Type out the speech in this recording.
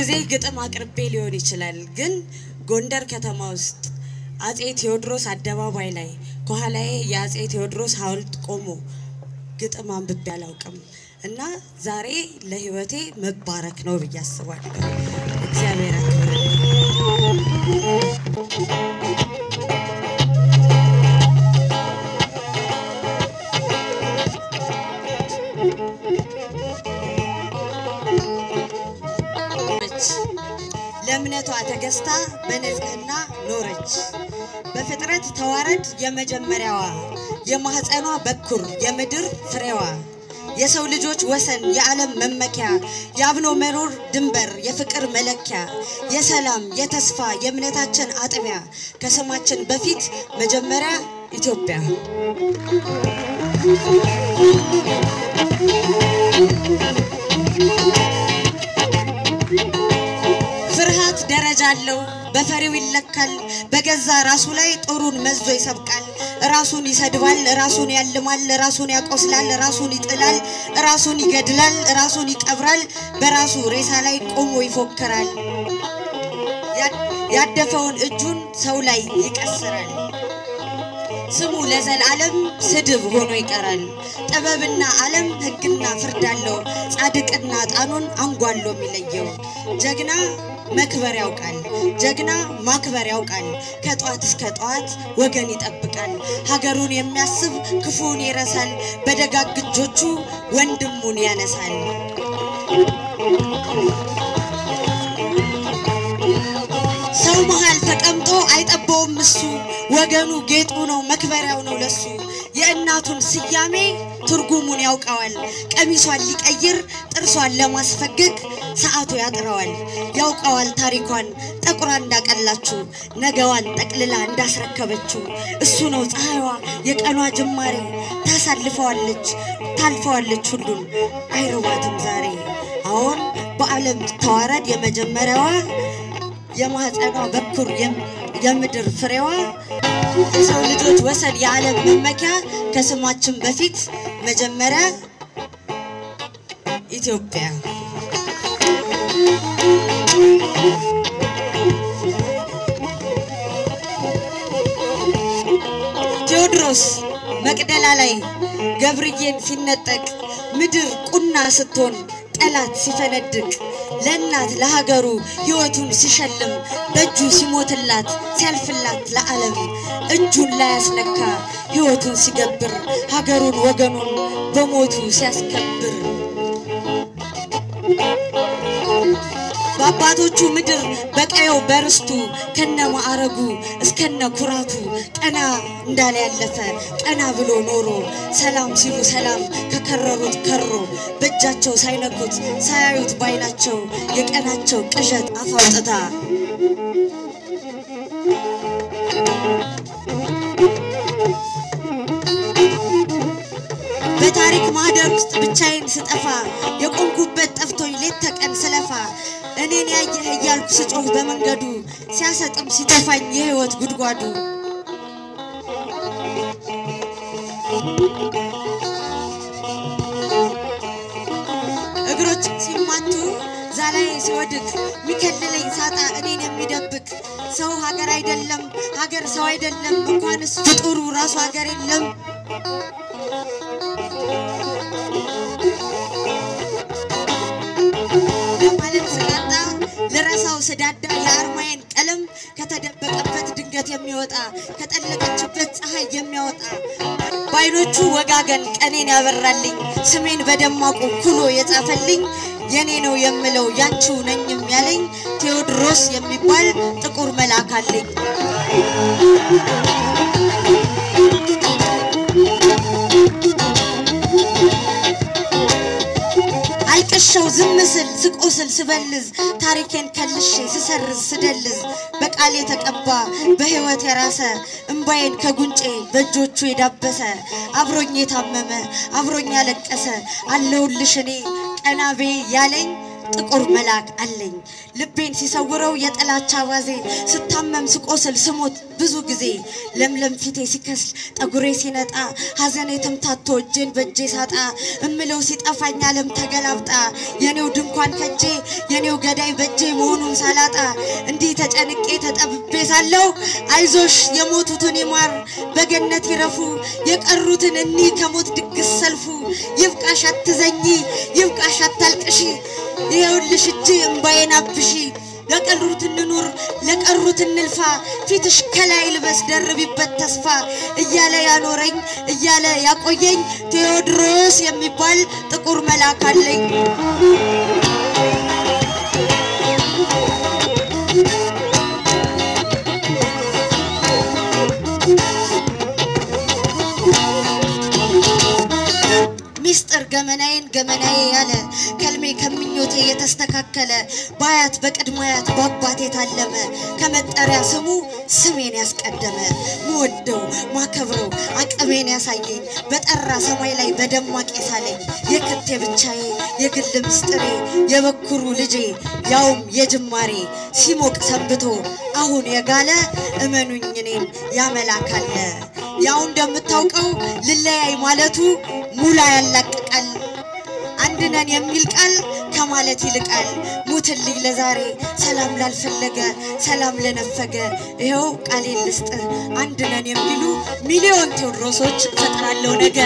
ጊዜ ግጥም አቅርቤ ሊሆን ይችላል ግን ጎንደር ከተማ ውስጥ አጼ ቴዎድሮስ አደባባይ ላይ ከኋላዬ የአጼ ቴዎድሮስ ሐውልት ቆሞ ግጥም አንብቤ አላውቅም እና ዛሬ ለህይወቴ መባረክ ነው ብዬ አስባለሁ እግዚአብሔር ያክብረኝ ለምነቷ ተገስታ በነጽህና ኖረች በፍጥረት ተዋረድ የመጀመሪያዋ የማህፀኗ በኩር የምድር ፍሬዋ የሰው ልጆች ወሰን የዓለም መመኪያ ያብኖ መኖር ድንበር የፍቅር መለኪያ የሰላም የተስፋ የእምነታችን አጥቢያ ከስማችን በፊት መጀመሪያ ኢትዮጵያ ፍርሃት ደረጃ አለው በፈሪው ይለካል በገዛ ራሱ ላይ ጦሩን መዝዞ ይሰብቃል ራሱን ይሰድባል ራሱን ያልማል ራሱን ያቆስላል ራሱን ይጥላል ራሱን ይገድላል ራሱን ይቀብራል በራሱ ሬሳ ላይ ቆሞ ይፎከራል ያደፈውን እጁን ሰው ላይ ይቀስራል ስሙ ለዘላለም ስድብ ሆኖ ይቀራል ጥበብና ዓለም ህግና ፍርድ አለው ጻድቅና ጣኑን አንጓሎ የሚለየው ጀግና መክበር ያውቃል ጀግና ማክበር ያውቃል ከጧት እስከ ጧት ወገን ይጠብቃል ሀገሩን የሚያስብ ክፉን ይረሳል በደጋግ እጆቹ ወንድሙን ያነሳል ሰው መሃል ተቀምጦ አይጠበውም እሱ ወገኑ ጌጡ ነው መክበሪያው ነው ለሱ የእናቱን ስያሜ ትርጉሙን ያውቀዋል ቀሚሷን ሊቀይር ጥርሷን ለማስፈገግ ሰዓቱ ያጥረዋል ያውቀዋል ታሪኳን ጠቁራ እንዳቀላችሁ ነገዋን ጠቅልላ እንዳስረከበችው እሱ ነው ፀሐይዋ የቀኗ ጅማሬ ታልፈዋለች ሁሉን አይረዋትም ዛሬ አሁን በዓለም ተዋረድ የመጀመሪያዋ የማህፀኗ በኩር የምድር ፍሬዋ ሰው ልጆች ወሰን የዓለም መመኪያ ከስማችን በፊት መጀመሪያ ኢትዮጵያ ቴዎድሮስ መቅደላ ላይ ገብርዬን ሲነጠቅ ምድር ቁና ስትሆን ጠላት ሲፈነድቅ ለእናት ለሀገሩ ህይወቱን ሲሸልም በእጁ ሲሞትላት ሲያልፍላት ለዓለም እጁን ላይ ያስነካ ህይወቱን ሲገብር ሀገሩን ወገኑን በሞቱ ሲያስከብር በአባቶቹ ምድር በቀየው በርስቱ ከነማዕረጉ እስከነ ኩራቱ ቀና እንዳለ ያለፈ ቀና ብሎ ኖሮ ሰላም ሲሉ ሰላም ከከረሩት ከሮ በእጃቸው ሳይነኩት ሳያዩት ባይናቸው የቀናቸው ቅዠት አፋውጥታ በታሪክ ማህደር ውስጥ ብቻዬን ስጠፋ የቆምኩበት ጠፍቶኝ ሌት ተቀን ስለፋ እኔን ያየህ እያልኩ ስጮህ በመንገዱ ሲያሰጥም ሲተፋኝ የህይወት ጉድጓዱ እግሮች ሲማቱ ዛላይ ሲወድቅ ሚከለለኝ ሳጣ እኔን የሚደብቅ ሰው ሀገር አይደለም ሀገር ሰው አይደለም እንኳንስ ፍጡሩ ራሱ ሀገር የለም ለራሳው ሰዳዳ የአርማዬን ቀለም ከተደበቀበት ድንገት የሚወጣ ከጠለቀችበት ፀሐይ የሚያወጣ ባይኖቹ ወጋገን ቀኔን ያበራልኝ ስሜን በደማቁ ኩሎ የጻፈልኝ የኔ ነው የምለው ያንቺው ነኝም ያለኝ ቴዎድሮስ የሚባል ጥቁር መልአክ አለኝ አልቀሻው ዝምስል ስቆስል ስበልዝ ታሪኬን ከልሼ ስሰርዝ ስደልዝ በቃሌ ተቀባ በህይወት የራሰ እንባዬን ከጉንጬ በእጆቹ የዳበሰ አብሮኝ የታመመ አብሮኝ ያለቀሰ አለውልሽ እኔ ቀናቤ ያለኝ ጥቁር መልአክ አለኝ ልቤን ሲሰውረው የጠላቻ ዋዜ ስታመም ስቆስል ስሞት ብዙ ጊዜ ለምለም ፊቴ ሲከስል ጠጉሬ ሲነጣ ሐዘኔ ተምታቶ እጄን በእጄ ሳጣ እምለው ሲጠፋኝ ዓለም ተገላብጣ የኔው ድንኳን ከጄ የኔው ገዳይ በጄ መሆኑን ሳላጣ እንዲህ ተጨንቄ ተጠብቤ ሳለው አይዞሽ የሞቱትን ይማር በገነት ይረፉ የቀሩትን እኒ ከሞት ድግስ ሰልፉ ይብቃሽ አትዘኚ ይብቃሽ አታልቅሺ ይኸውልሽ እጄ እምባዬን አብሺ ለቀሩት እንኑር ለቀሩት እንልፋ ፊትሽ ከላይ ልበስ ደርቢበት ተስፋ እያለ ያኖረኝ እያለ ያቆየኝ ቴዎድሮስ የሚባል ጥቁር መልአክ አለኝ ሚስጥር ገመናዬ ያለ ከልሜ ከምኞቴ የተስተካከለ ባያት በቅድማያት በአባቴ ታለመ ከመጠሪያ ስሙ ስሜን ያስቀደመ ወደው ማከብረው አቅሜን ያሳየኝ በጠራ ሰማይ ላይ በደማቅ ያሳለኝ የክቴ ብቻዬ የግል ምስጥሬ የበኩሩ ልጄ ያውም የጅማሬ ሲሞቅ ሰንብቶ አሁን የጋለ እመኑኝ እኔን ያመላካለ ያው እንደምታውቀው ልለያይ ማለቱ ሙላ ያላቀቃል አንድነን የሚል ቃል ከማለት ይልቃል ሙትልኝ ለዛሬ ሰላም ላልፈለገ ሰላም ለነፈገ ይሄው ቃሌን ልስጥ አንድነን የሚሉ ሚሊዮን ቴዎድሮሶች ፈጥራለሁ ነገ